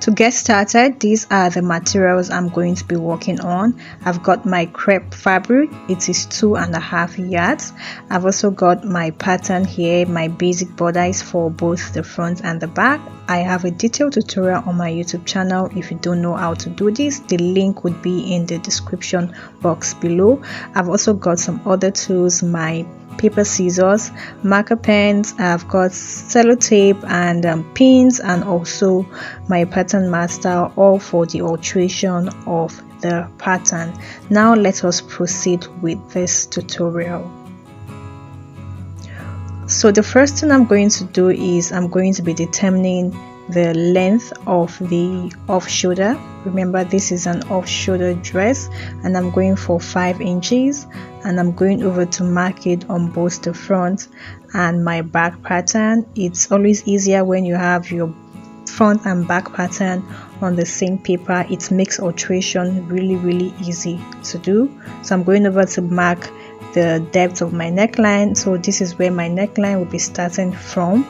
To get started, these are the materials I'm going to be working on. I've got my crepe fabric, it is 2.5 yards. I've also got my pattern here. My basic border is for both the front and the back. I have a detailed tutorial on my YouTube channel. If you don't know how to do this, the link would be in the description box below. I've also got some other tools, my paper scissors, marker pens, I've got sellotape and pins, and also my pattern master, all for the alteration of the pattern. Now let us proceed with this tutorial. So the first thing I'm going to do is I'm going to be determining the length of the off shoulder. Remember, this is an off shoulder dress and I'm going for 5 inches, and I'm going over to mark it on both the front and my back pattern. It's always easier when you have your front and back pattern on the same paper. It makes alteration really easy to do. So I'm going over to mark the depth of my neckline. So this is where my neckline will be starting from.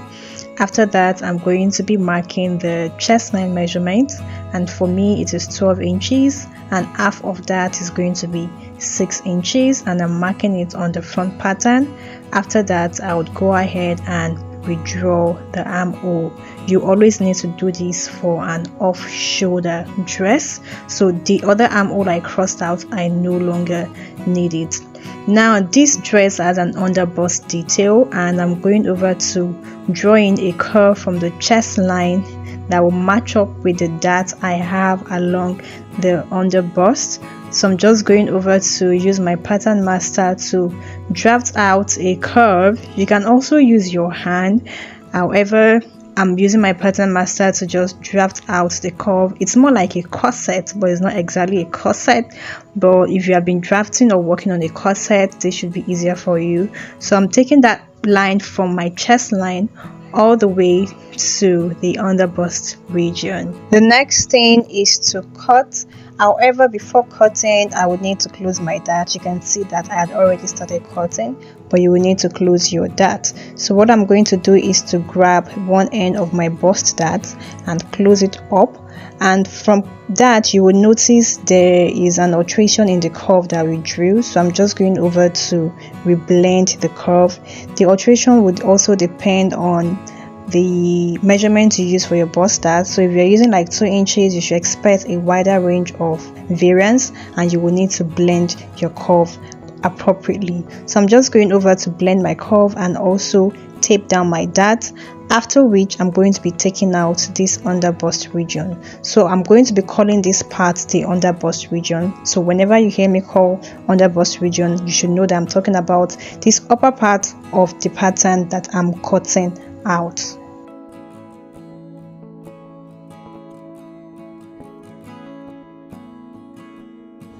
After that, I'm going to be marking the chest line measurement, and for me it is 12 inches, and half of that is going to be 6 inches, and I'm marking it on the front pattern. After that, I would go ahead and redraw the armhole. You always need to do this for an off shoulder dress, so the other armhole I crossed out, I no longer need it. Now this dress has an underbust detail, and I'm going over to draw in a curve from the chest line that will match up with the dart I have along the underbust. So I'm just going over to use my pattern master to draft out a curve. You can also use your hand, however I'm using my pattern master to just draft out the curve. It's more like a corset, but it's not exactly a corset. But if you have been drafting or working on a corset, this should be easier for you. So I'm taking that line from my chest line all the way to the underbust region. The next thing is to cut. However, before cutting, I would need to close my dart. You can see that I had already started cutting, but you will need to close your dart. So what I'm going to do is to grab one end of my bust dart and close it up, and from that you will notice there is an alteration in the curve that we drew. So I'm just going over to reblend the curve. The alteration would also depend on the measurement you use for your bust dart. So if you're using like 2 inches, you should expect a wider range of variance, and you will need to blend your curve appropriately. So I'm just going over to blend my curve and also tape down my dart, after which I'm going to be taking out this underbust region. So I'm going to be calling this part the underbust region. So whenever you hear me call underbust region, you should know that I'm talking about this upper part of the pattern that I'm cutting out.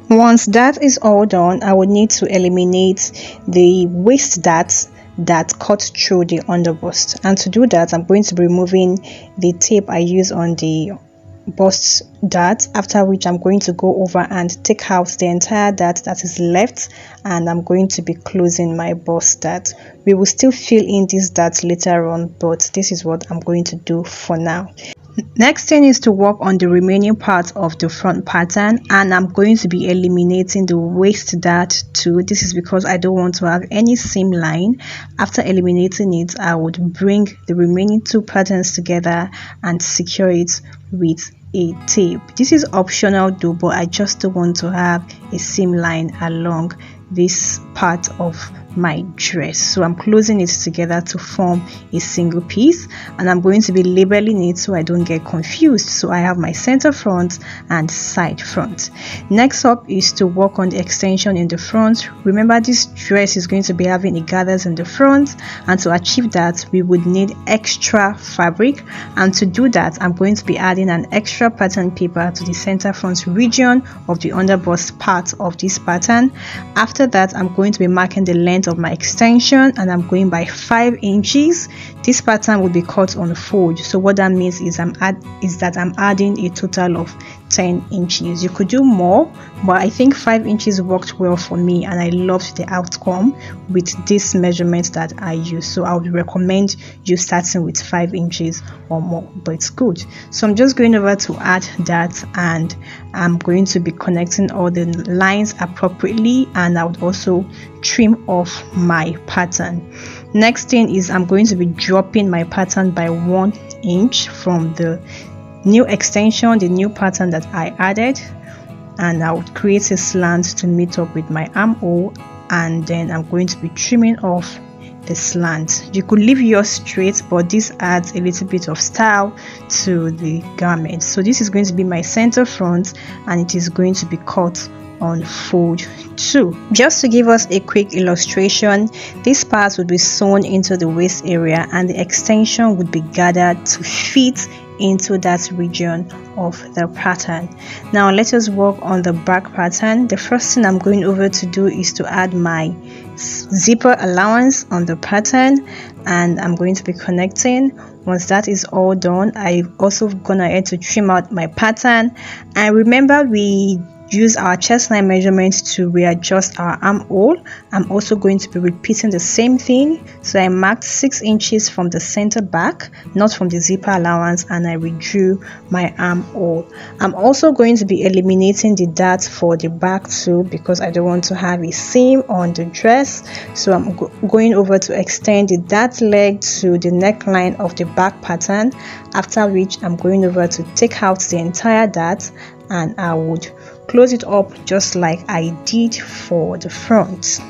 Once that is all done, I would need to eliminate the waist darts that cut through the underbust, and to do that I'm going to be removing the tape I use on the bust dart, after which I'm going to go over and take out the entire dart that is left, and I'm going to be closing my bust dart. We will still fill in this dart later on, but this is what I'm going to do for now. Next thing is to work on the remaining part of the front pattern, and I'm going to be eliminating the waist dart too. This is because I don't want to have any seam line. After eliminating it, I would bring the remaining 2 patterns together and secure it with a tape. This is optional though, but I just don't want to have a seam line along this part of my dress. So I'm closing it together to form a single piece, and I'm going to be labeling it so I don't get confused. So I have my center front and side front. Next up is to work on the extension in the front. Remember, this dress is going to be having a gathers in the front, and to achieve that we would need extra fabric, and to do that I'm going to be adding an extra pattern paper to the center front region of the underbust part of this pattern. After that, I'm going to be marking the length length of my extension and I'm going by 5 inches. This pattern will be cut on fold, so what that means is that I'm adding a total of 10 inches. You could do more, but I think 5 inches worked well for me and I loved the outcome with this measurement that I use. So I would recommend you starting with 5 inches or more, but it's good. So I'm just going over to add that, and I'm going to be connecting all the lines appropriately, and I would also trim off my pattern. Next thing is I'm going to be dropping my pattern by 1 inch from the new extension, the new pattern that I added, and I would create a slant to meet up with my armhole, and then I'm going to be trimming off the slant. You could leave yours straight, but this adds a little bit of style to the garment. So this is going to be my center front, and it is going to be cut on fold 2. Just to give us a quick illustration, this part would be sewn into the waist area and the extension would be gathered to fit into that region of the pattern. Now let us work on the back pattern. The first thing I'm going over to do is to add my zipper allowance on the pattern, and I'm going to be connecting. Once that is all done, I'm also gonna ahead to trim out my pattern. And remember, we use our chest line measurements to readjust our armhole. I'm also going to be repeating the same thing. So I marked 6 inches from the center back, not from the zipper allowance, and I withdrew my armhole. I'm also going to be eliminating the dart for the back too, because I don't want to have a seam on the dress. So I'm going over to extend the dart leg to the neckline of the back pattern, after which I'm going over to take out the entire dart, and I would close it up just like I did for the front.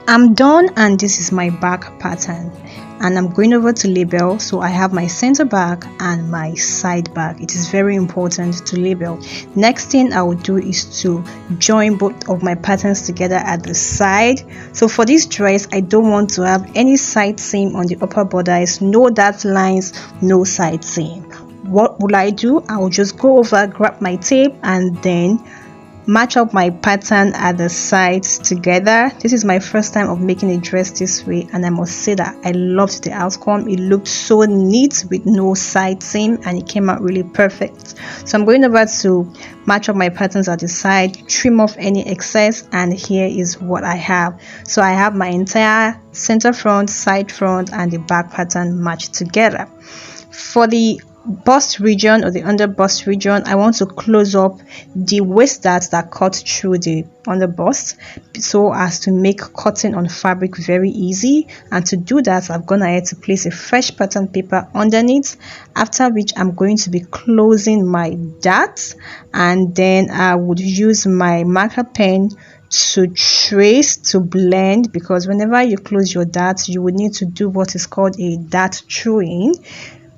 I'm done, and this is my back pattern, and I'm going over to label. So I have my center back and my side back. It is very important to label. Next thing I will do is to join both of my patterns together at the side. So for this dress, I don't want to have any side seam on the upper borders, no dart lines, no side seam. What will I do? I will just go over, grab my tape, and then match up my pattern at the sides together. This is my first time of making a dress this way, and I must say that I loved the outcome. It looked so neat with no side seam, and it came out really perfect. So I'm going over to match up my patterns at the side, trim off any excess, and here is what I have. So I have my entire center front, side front, and the back pattern matched together. For the bust region or the under bust region, I want to close up the waist darts that cut through the under bust, so as to make cutting on fabric very easy. And to do that, I've gone ahead to place a fresh pattern paper underneath, after which I'm going to be closing my darts, and then I would use my marker pen to trace, to blend, because whenever you close your darts, you would need to do what is called a dart throwing,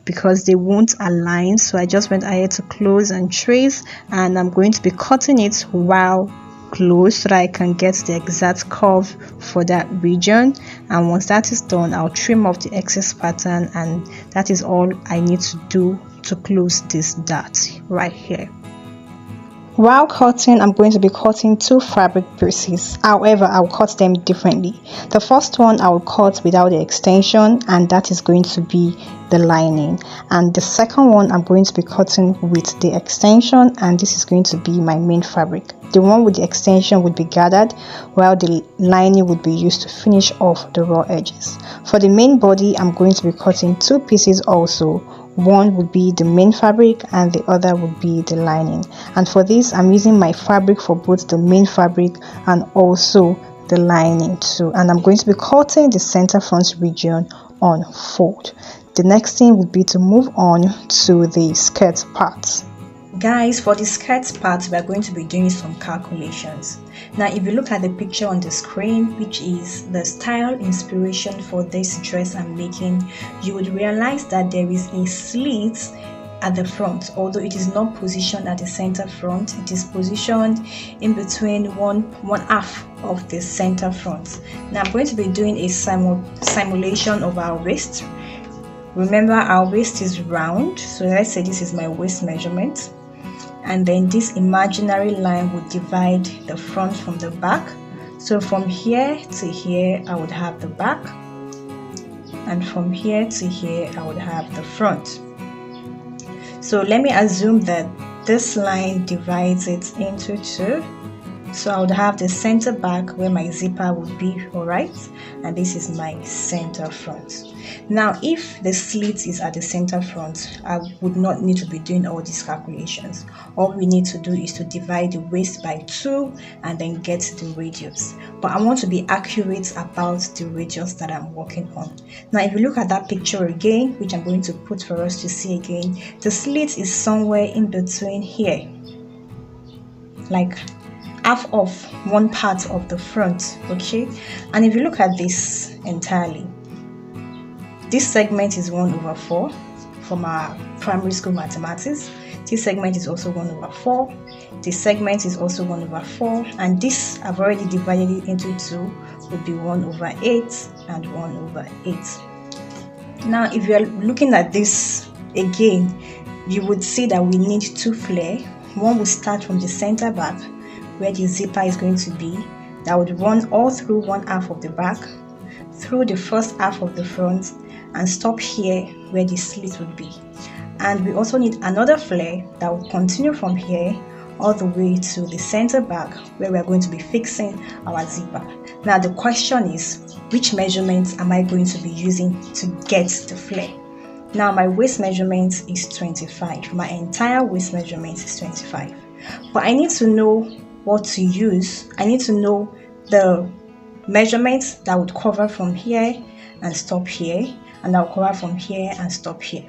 because they won't align. So I just went ahead to close and trace, and I'm going to be cutting it while closed so that I can get the exact curve for that region. And once that is done, I'll trim off the excess pattern, and that is all I need to do to close this dart right here. While cutting, I'm going to be cutting 2 fabric pieces. However, I'll cut them differently. The first one I will cut without the extension, and that is going to be the lining. And the second one I'm going to be cutting with the extension, and this is going to be my main fabric. The one with the extension would be gathered, while the lining would be used to finish off the raw edges. For the main body, I'm going to be cutting 2 pieces also. One would be the main fabric and the other would be the lining. And for this, I'm using my fabric for both the main fabric and also the lining too. And I'm going to be cutting the center front region on fold. The next thing would be to move on to the skirt part. Guys, for the skirt part, we are going to be doing some calculations. Now, if you look at the picture on the screen, which is the style inspiration for this dress I'm making, you would realize that there is a slit at the front. Although it is not positioned at the center front, it is positioned in between one half of the center front. Now, I'm going to be doing a simulation of our waist. Remember, our waist is round, so let's say this is my waist measurement, and then this imaginary line would divide the front from the back. So from here to here I would have the back, and from here to here I would have the front. So let me assume that this line divides it into two. So I would have the center back where my zipper would be, alright, and this is my center front. Now if the slit is at the center front, I would not need to be doing all these calculations. All we need to do is to divide the waist by 2 and then get the radius. But I want to be accurate about the radius that I'm working on. Now if you look at that picture again, which I'm going to put for us to see again, the slit is somewhere in between here, like half of one part of the front, okay? And if you look at this entirely, this segment is 1/4 from our primary school mathematics. This segment is also 1/4. This segment is also 1/4, and this I've already divided it into 2, would be 1/8 and 1/8. Now if you are looking at this again, you would see that we need 2 flare. One will start from the center back where the zipper is going to be, that would run all through one half of the back, through the first half of the front, and stop here where the slit would be. And we also need another flare that will continue from here all the way to the center back where we are going to be fixing our zipper. Now the question is, which measurements am I going to be using to get the flare? Now my waist measurement is 25. My entire waist measurement is 25. But I need to know what to use. I need to know the measurements that would cover from here and stop here, and that will cover from here and stop here.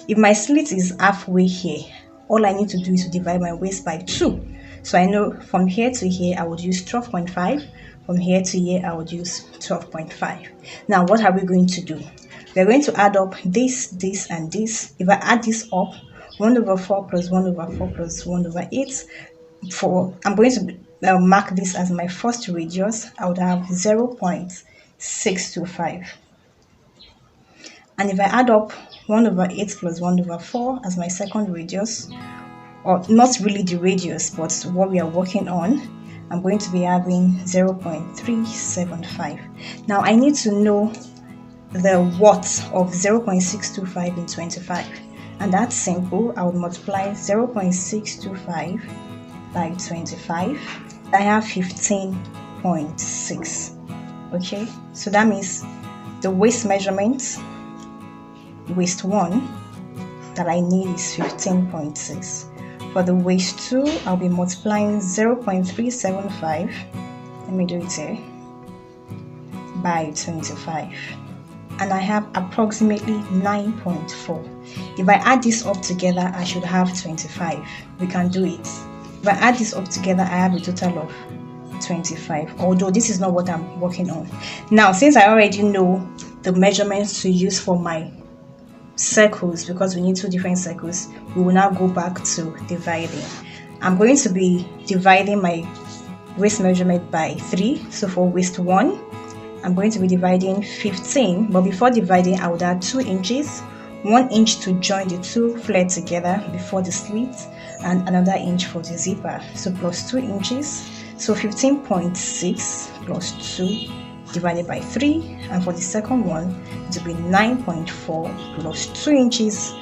If my slit is halfway here, all I need to do is to divide my waist by 2. So I know from here to here I would use 12.5. From here to here I would use 12.5. Now what are we going to do? We're going to add up this, this, and this. If I add this up, 1/4 plus 1/4 plus 1/8, I'm going to mark this as my first radius. I would have 0.625. And if I add up 1/8 plus 1/4 as my second radius, or not really the radius but what we are working on, I'm going to be having 0.375. Now I need to know the watts of 0.625 in 25, and that's simple. I would multiply 0.625 by 25. I have 15.6. okay, so that means the waist measurement, waist 1, that I need is 15.6. For the waist 2, I'll be multiplying 0.375, let me do it here, by 25, and I have approximately 9.4. If I add this up together, I should have 25. We can do it. If I add this up together, I have a total of 25, although this is not what I'm working on. Now, since I already know the measurements to use for my circles, because we need 2 different circles, we will now go back to dividing. I'm going to be dividing my waist measurement by 3. So for waist 1, I'm going to be dividing 15, but before dividing I would add 2 inches, 1 inch to join the 2 flares together before the slit, and another inch for the zipper. So plus 2 inches, so 15.6 plus 2 divided by 3, and for the second one it will be 9.4 plus 2 inches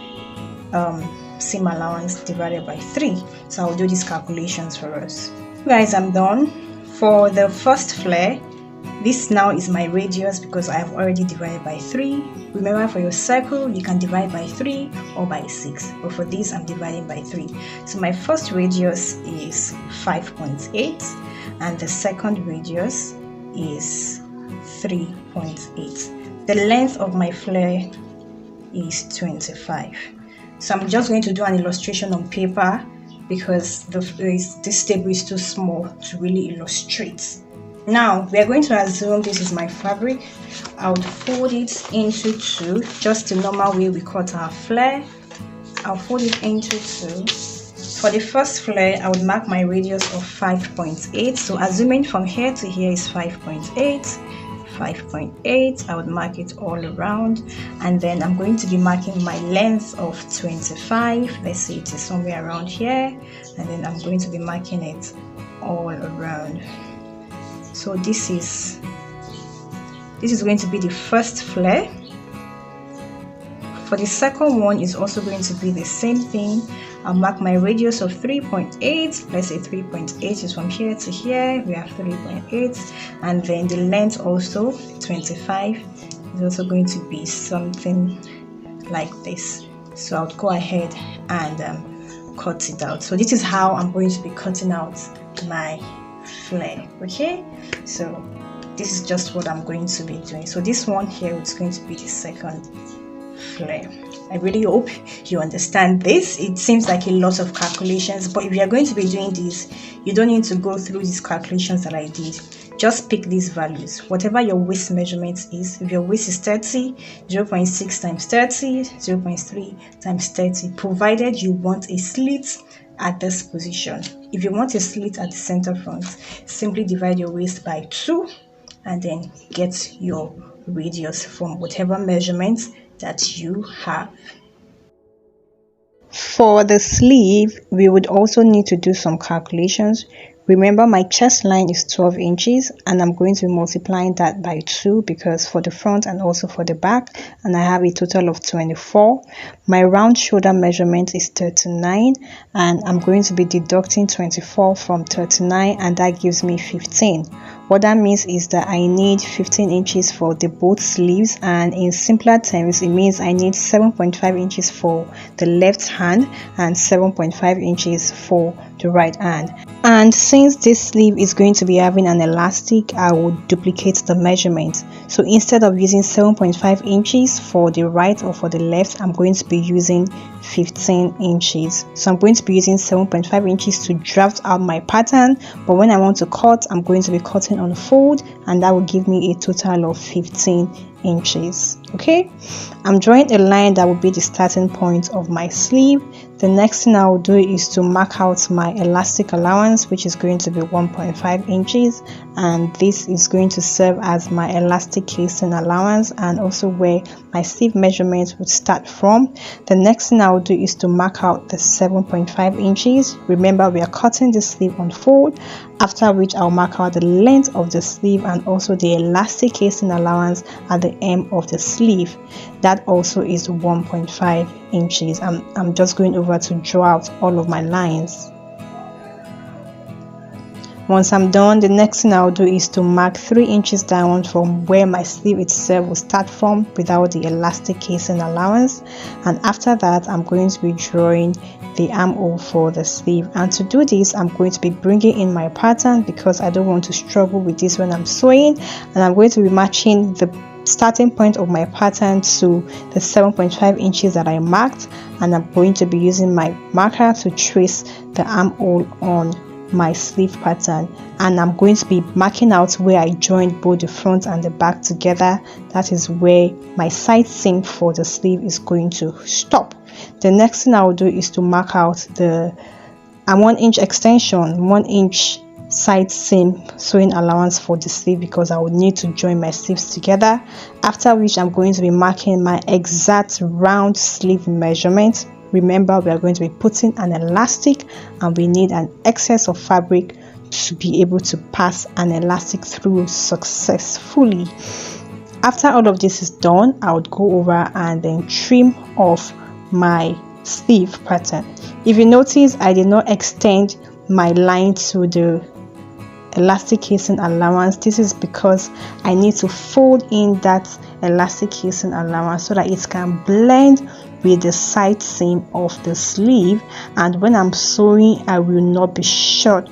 seam allowance divided by 3. So I'll do these calculations for us. Guys, I'm done. For the first flare, this now is my radius because I have already divided by 3. Remember, for your circle you can divide by 3 or by 6, but for this I'm dividing by 3. So my first radius is 5.8 and the second radius is 3.8. The length of my flare is 25. So I'm just going to do an illustration on paper because this table is too small to really illustrate. Now we are going to assume this is my fabric. I would fold it into 2, just the normal way we cut our flare. I'll fold it into 2. For the first flare, I would mark my radius of 5.8. So assuming from here to here is 5.8, I would mark it all around, and then I'm going to be marking my length of 25. Let's say it is somewhere around here, and then I'm going to be marking it all around. So this is going to be the first flare. For the second one is also going to be the same thing. I'll mark my radius of 3.8. Let's say 3.8 is from here to here. We have 3.8, and then the length also 25 is also going to be something like this. So I'll go ahead and cut it out. So this is how I'm going to be cutting out my flare. Okay, so this is just what I'm going to be doing. So this one here is going to be the second flare. I really hope you understand this. It seems like a lot of calculations, but if you are going to be doing this, you don't need to go through these calculations that I did. Just pick these values, whatever your waist measurement is. If your waist is 30, 0.6 times 30, 0.3 times 30, provided you want a slit at this position. If you want a slit at the center front, simply divide your waist by 2 and then get your radius from whatever measurement that you have. For the sleeve, we would also need to do some calculations. Remember, my chest line is 12 inches and I'm going to be multiplying that by 2 because for the front and also for the back, and I have a total of 24. My round shoulder measurement is 39 and I'm going to be deducting 24 from 39, and that gives me 15. What that means is that I need 15 inches for the both sleeves, and in simpler terms it means I need 7.5 inches for the left hand and 7.5 inches for the right hand. And since this sleeve is going to be having an elastic, I will duplicate the measurement. So instead of using 7.5 inches for the right or for the left, I'm going to be using 15 inches. So I'm going to be using 7.5 inches to draft out my pattern, but when I want to cut, I'm going to be cutting on fold, and that will give me a total of 15 inches. Okay, I'm drawing a line that will be the starting point of my sleeve. The next thing I will do is to mark out my elastic allowance, which is going to be 1.5 inches, and this is going to serve as my elastic casing allowance and also where my sleeve measurement would start from. The next thing I will do is to mark out the 7.5 inches. Remember, we are cutting the sleeve on fold, after which I'll mark out the length of the sleeve and also the elastic casing allowance at the hem of the sleeve. That also is 1.5 inches. I'm just going over to draw out all of my lines. Once I'm done, the next thing I'll do is to mark 3 inches down from where my sleeve itself will start from without the elastic casing allowance, and after that I'm going to be drawing the armhole for the sleeve. And to do this, I'm going to be bringing in my pattern because I don't want to struggle with this when I'm sewing, and I'm going to be matching the starting point of my pattern to the 7.5 inches that I marked, and I'm going to be using my marker to trace the armhole on my sleeve pattern, and I'm going to be marking out where I joined both the front and the back together. That is where my side seam for the sleeve is going to stop. The next thing I will do is to mark out the 1 inch extension, 1 inch side seam sewing allowance for the sleeve because I would need to join my sleeves together, after which I'm going to be marking my exact round sleeve measurement. Remember, we are going to be putting an elastic and we need an excess of fabric to be able to pass an elastic through successfully. After all of this is done, I would go over and then trim off my sleeve pattern. If you notice, I did not extend my line to the elastic casing allowance. This is because I need to fold in that elastic casing allowance so that it can blend with the side seam of the sleeve, and when I'm sewing I will not be short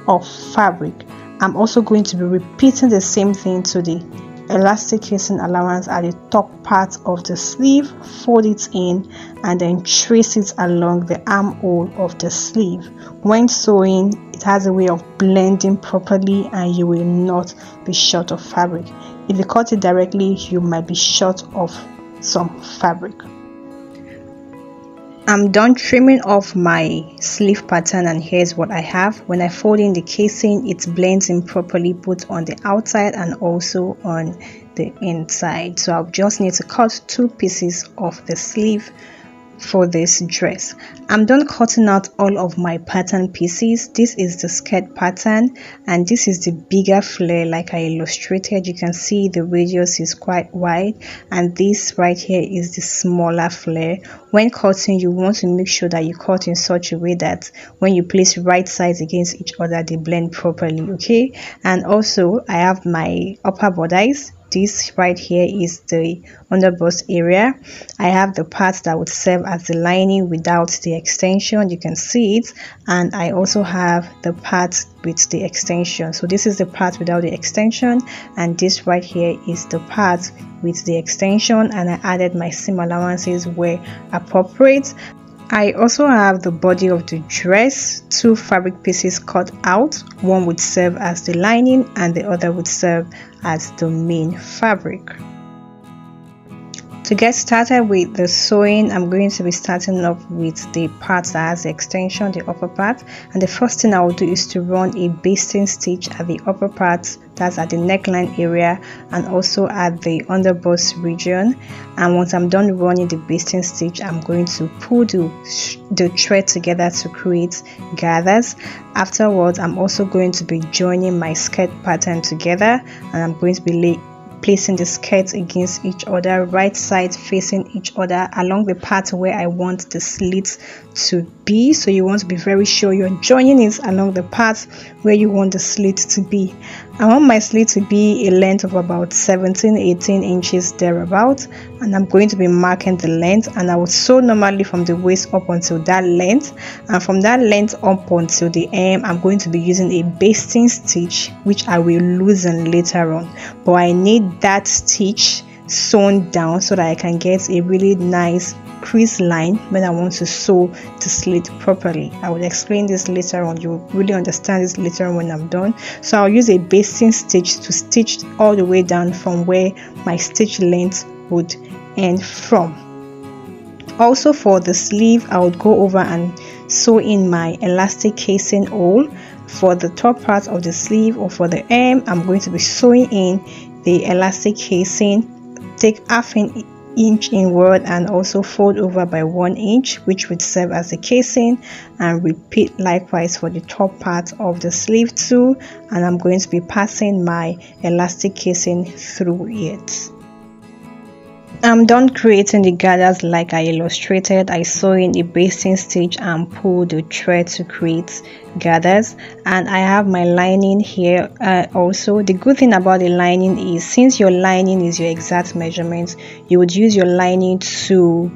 of fabric. I'm also going to be repeating the same thing to the elastic casing allowance at the top part of the sleeve, fold it in and then trace it along the armhole of the sleeve. When sewing, it has a way of blending properly and you will not be short of fabric. If you cut it directly, you might be short of some fabric. I'm done trimming off my sleeve pattern, and here's what I have. When I fold in the casing, it blends in properly both on the outside and also on the inside. So I'll just need to cut 2 pieces of the sleeve for this dress. I'm done cutting out all of my pattern pieces. This is the skirt pattern and this is the bigger flare like I illustrated. You can see the radius is quite wide and this right here is the smaller flare. When cutting, you want to make sure that you cut in such a way that when you place right sides against each other, they blend properly, okay? And also I have my upper bodice. This right here is the underbust area. I have the part that would serve as the lining without the extension, you can see it, and I also have the part with the extension. So this is the part without the extension and this right here is the part with the extension, and I added my seam allowances where appropriate. I also have the body of the dress, two fabric pieces cut out. One would serve as the lining and the other would serve as the main fabric. To get started with the sewing, I'm going to be starting off with the part that has the extension, the upper part, and the first thing I will do is to run a basting stitch at the upper part, that's at the neckline area and also at the underbust region. And once I'm done running the basting stitch, I'm going to pull the thread together to create gathers. Afterwards, I'm also going to be joining my skirt pattern together and I'm going to be placing the skirts against each other, right side facing each other along the part where I want the slits to be. So you want to be very sure you're joining it along the part where you want the slit to be. I want my slit to be a length of about 17-18 inches thereabout, and I'm going to be marking the length, and I will sew normally from the waist up until that length, and from that length up until the hem I'm going to be using a basting stitch which I will loosen later on, but I need that stitch sewn down so that I can get a really nice crease line when I want to sew the slit properly. I will explain this later on. You will really understand this later on when I'm done. So I'll use a basting stitch to stitch all the way down from where my stitch length would end from. Also for the sleeve, I would go over and sew in my elastic casing hole. For the top part of the sleeve or for the hem, I'm going to be sewing in the elastic casing. Take half an inch inward and also fold over by 1 inch, which would serve as the casing, and repeat likewise for the top part of the sleeve too. And I'm going to be passing my elastic casing through it. I'm done creating the gathers like I illustrated. I sew in a basting stitch and pull the thread to create gathers, and I have my lining here. Also, the good thing about the lining is since your lining is your exact measurement, you would use your lining to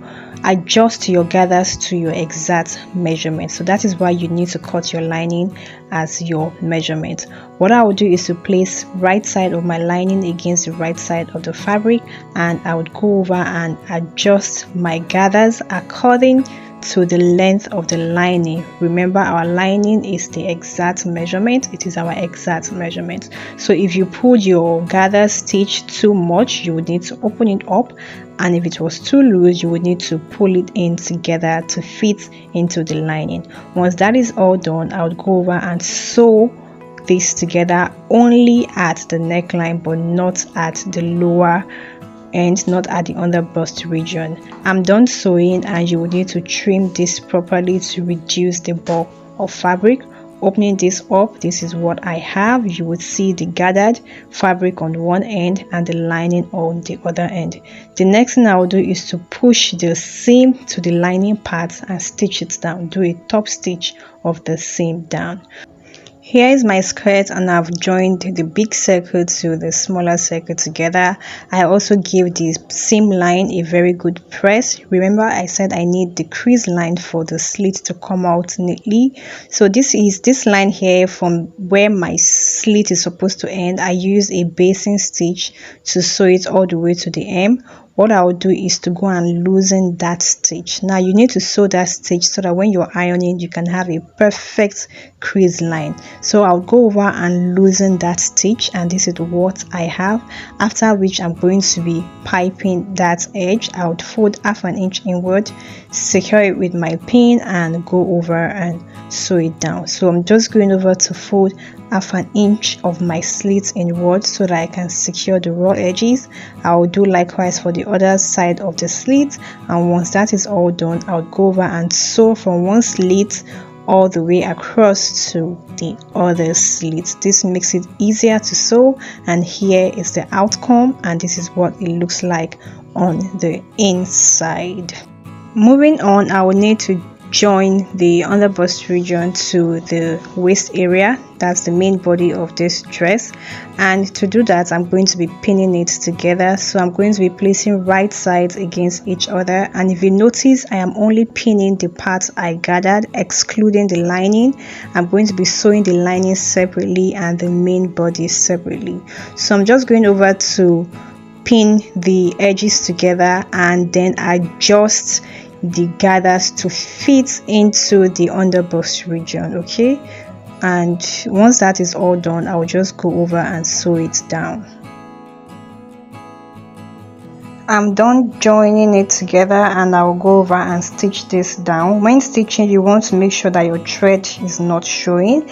adjust your gathers to your exact measurement. So that is why you need to cut your lining as your measurement. What I will do is to place right side of my lining against the right side of the fabric, and I would go over and adjust my gathers according to the length of the lining. Remember, our lining is the exact measurement. It is our exact measurement. So if you pulled your gather stitch too much, you would need to open it up, and if it was too loose, you would need to pull it in together to fit into the lining. Once that is all done, I would go over and sew this together only at the neckline, but not at the lower end, not at the underbust region. I'm done sewing, and you will need to trim this properly to reduce the bulk of fabric. Opening this up, this is what I have. You would see the gathered fabric on one end and the lining on the other end. The next thing I will do is to push the seam to the lining part and stitch it down. Do a top stitch of the seam down. Here is my skirt, and I've joined the big circle to the smaller circle together. I also give the seam line a very good press. Remember, I said I need the crease line for the slit to come out neatly. So this is this line here from where my slit is supposed to end. I use a basting stitch to sew it all the way to the hem. What I will do is to go and loosen that stitch. Now you need to sew that stitch so that when you're ironing, you can have a perfect crease line. So I'll go over and loosen that stitch, and this is what I have. After which I'm going to be piping that edge. I would fold half an inch inward, secure it with my pin, and go over and sew it down. So I'm just going over to fold half an inch of my slit inward so that I can secure the raw edges. I'll do likewise for the other side of the slit, and once that is all done, I'll go over and sew from one slit all the way across to the other slit. This makes it easier to sew, and here is the outcome, and this is what it looks like on the inside. Moving on, I will need to join the underbust region to the waist area. That's the main body of this dress, and to do that I'm going to be pinning it together. So I'm going to be placing right sides against each other, and if you notice, I am only pinning the parts I gathered, excluding the lining. I'm going to be sewing the lining separately and the main body separately. So I'm just going over to pin the edges together and then adjust the gathers to fit into the underbust region. Okay, and once that is all done, I'll just go over and sew it down. I'm done joining it together, and I'll go over and stitch this down. When stitching, you want to make sure that your thread is not showing.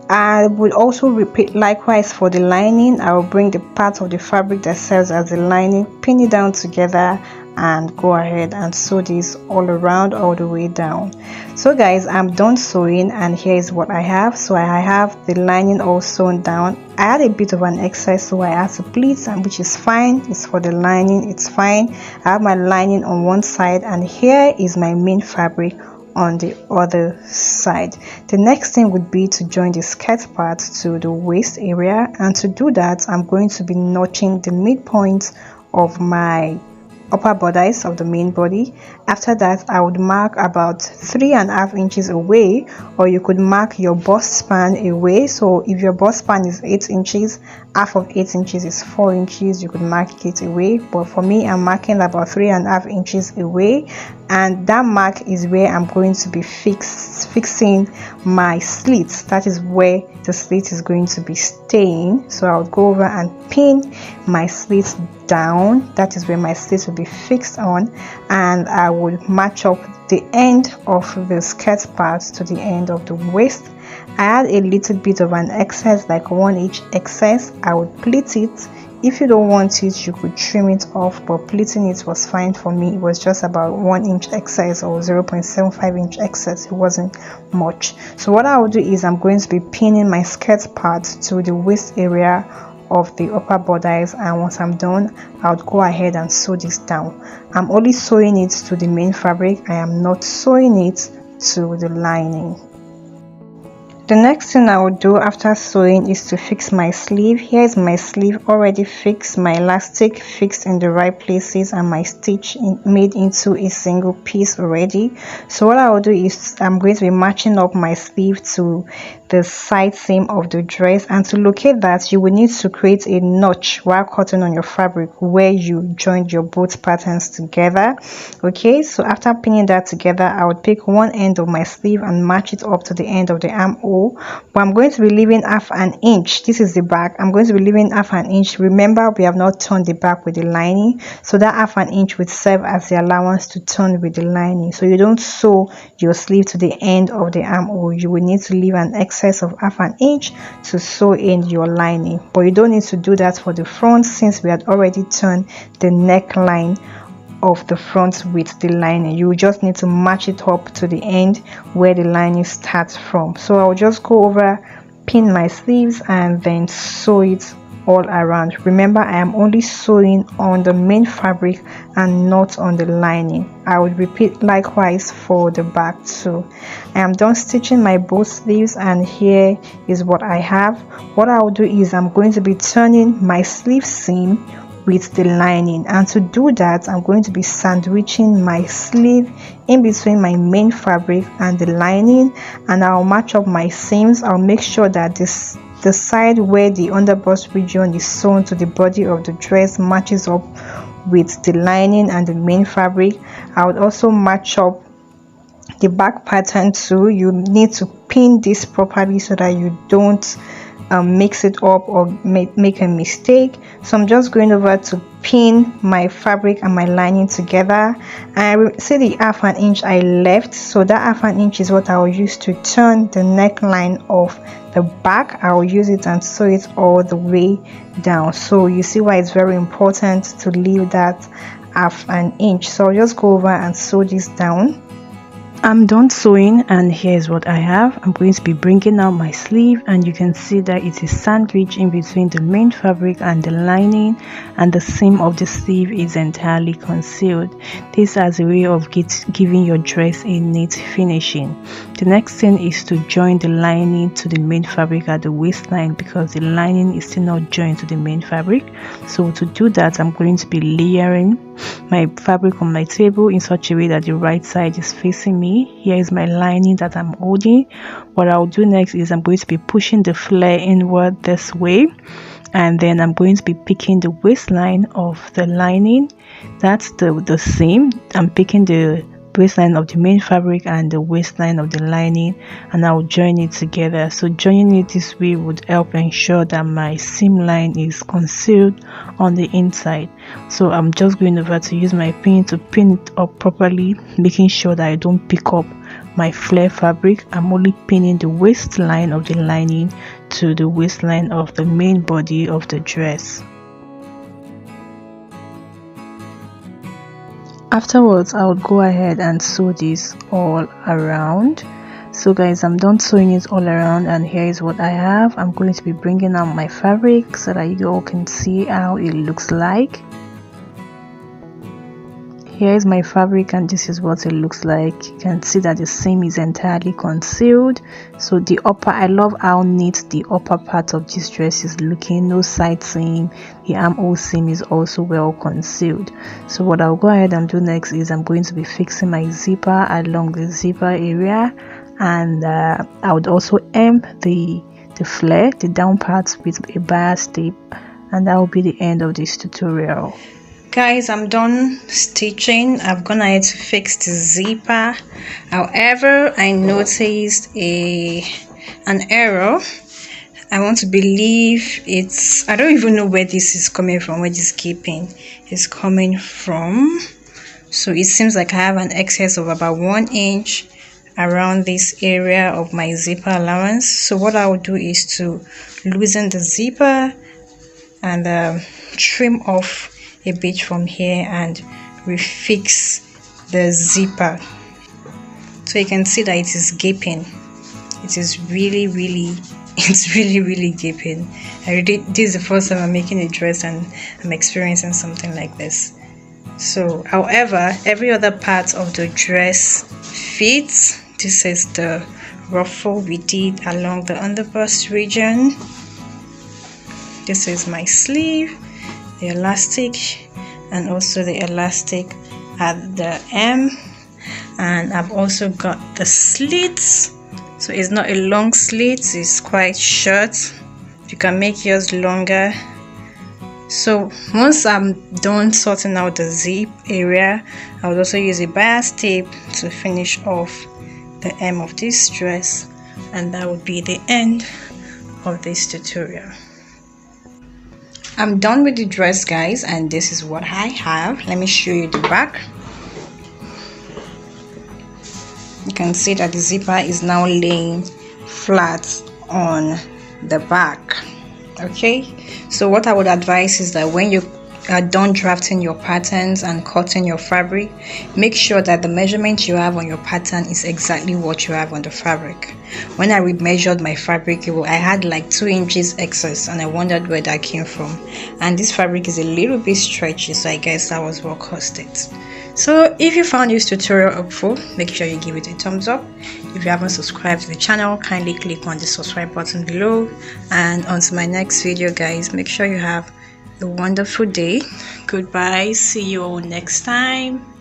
I will also repeat likewise for the lining. I will bring the part of the fabric that serves as the lining, pin it down together, and go ahead and sew this all around, all the way down. So guys, I'm done sewing, and here is what I have. So I have the lining all sewn down. I had a bit of an excess, so I had to pleat, and which is fine. It's for the lining, it's fine. I have my lining on one side, and here is my main fabric on the other side. The next thing would be to join the skirt part to the waist area, and to do that I'm going to be notching the midpoint of my upper bodice of the main body. After that, I would mark about 3.5 inches away, or you could mark your bust span away. So if your bust span is 8 inches, half of 8 inches is 4 inches, you could mark it away. But for me, I'm marking about 3.5 inches away, and that mark is where I'm going to be fixing my slits. That is where the slit is going to be staying. So I'll go over and pin my slits down. That is where my slits will be fixed on, and I will match up the end of the skirt part to the end of the waist. I had a little bit of an excess, like 1 inch excess. I would pleat it. If you don't want it, you could trim it off, but pleating it was fine for me. It was just about 1 inch excess or 0.75 inch excess. It wasn't much. So what I will do is I'm going to be pinning my skirt part to the waist area of the upper bodice, and once I'm done, I'll go ahead and sew this down. I'm only sewing it to the main fabric. I am not sewing it to the lining. The next thing I will do after sewing is to fix my sleeve. Here is my sleeve already fixed, my elastic fixed in the right places, and my stitch made into a single piece already. So what I will do is I'm going to be matching up my sleeve to the side seam of the dress, and to locate that you will need to create a notch while cutting on your fabric where you joined your both patterns together. Okay, so after pinning that together, I would pick one end of my sleeve and match it up to the end of the armhole, but I'm going to be leaving half an inch. This is the back. I'm going to be leaving half an inch. Remember, we have not turned the back with the lining, so that half an inch would serve as the allowance to turn with the lining. So you don't sew your sleeve to the end of the armhole. You will need to leave an excess of half an inch to sew in your lining, but you don't need to do that for the front, since we had already turned the neckline of the front with the lining. You just need to match it up to the end where the lining starts from. So I'll just go over, pin my sleeves, and then sew it all around. Remember, I am only sewing on the main fabric and not on the lining. I would repeat likewise for the back too. I am done stitching my both sleeves, and here is what I have. What I will do is I'm going to be turning my sleeve seam with the lining, and to do that I'm going to be sandwiching my sleeve in between my main fabric and the lining, and I'll match up my seams. I'll make sure that the side where the underbust region is sewn to the body of the dress matches up with the lining and the main fabric. I would also match up the back pattern too. You need to pin this properly so that you don't mix it up or make a mistake. So I'm just going over to pin my fabric and my lining together, and I see the half an inch I left, so that half an inch is what I'll use to turn the neckline of the back. I'll use it and sew it all the way down. So you see why it's very important to leave that half an inch. So I'll just go over and sew this down. I'm done sewing, and here's what I have. I'm going to be bringing out my sleeve, and you can see that it is sandwiched in between the main fabric and the lining, and the seam of the sleeve is entirely concealed. This as a way of giving your dress a neat finishing. The next thing is to join the lining to the main fabric at the waistline, because the lining is still not joined to the main fabric. So to do that, I'm going to be layering my fabric on my table in such a way that the right side is facing me. Here is my lining that I'm holding. What I'll do next is I'm going to be pushing the flare inward this way, and then I'm going to be picking the waistline of the lining. That's the seam. I'm picking the waistline of the main fabric and the waistline of the lining, and I'll join it together. So joining it this way would help ensure that my seam line is concealed on the inside. So I'm just going over to use my pin to pin it up properly, making sure that I don't pick up my flare fabric. I'm only pinning the waistline of the lining to the waistline of the main body of the dress. Afterwards, I would go ahead and sew this all around. So guys, I'm done sewing it all around, and here is what I have. I'm going to be bringing out my fabric so that you all can see how it looks like. Here is my fabric, and this is what it looks like. You can see that the seam is entirely concealed. So the upper, I love how neat the upper part of this dress is looking. No side seam. The armhole seam is also well concealed. So what I'll go ahead and do next is I'm going to be fixing my zipper along the zipper area, and I would also hem the flare, the down part, with a bias tape, and that will be the end of this tutorial. Guys, I'm done stitching. I've gone ahead to fix the zipper. However, I noticed an error. I want to believe it's, I don't even know where this is coming from, where this keeping is coming from. So it seems like I have an excess of about 1 inch around this area of my zipper allowance. So what I will do is to loosen the zipper and trim off a bit from here and refix the zipper. So you can see that it is gaping. It is really gaping. This is the first time I'm making a dress and I'm experiencing something like this. So however, every other part of the dress fits. This is the ruffle we did along the underbust region. This is my sleeve, the elastic, and also the elastic at the hem, and I've also got the slits. So it's not a long slit, it's quite short. You can make yours longer. So once I'm done sorting out the zip area, I would also use a bias tape to finish off the hem of this dress, and that would be the end of this tutorial. I'm done with the dress, guys, and this is what I have. Let me show you the back. You can see that the zipper is now laying flat on the back. Okay, so what I would advise is that when you are done drafting your patterns and cutting your fabric, make sure that the measurement you have on your pattern is exactly what you have on the fabric. When I remeasured my fabric, I had like 2 inches excess, and I wondered where that came from. And this fabric is a little bit stretchy, so I guess that was what caused it. So if you found this tutorial helpful, make sure you give it a thumbs up. If you haven't subscribed to the channel, kindly click on the subscribe button below. And until my next video, guys, make sure you have a wonderful day. Goodbye. See you all next time.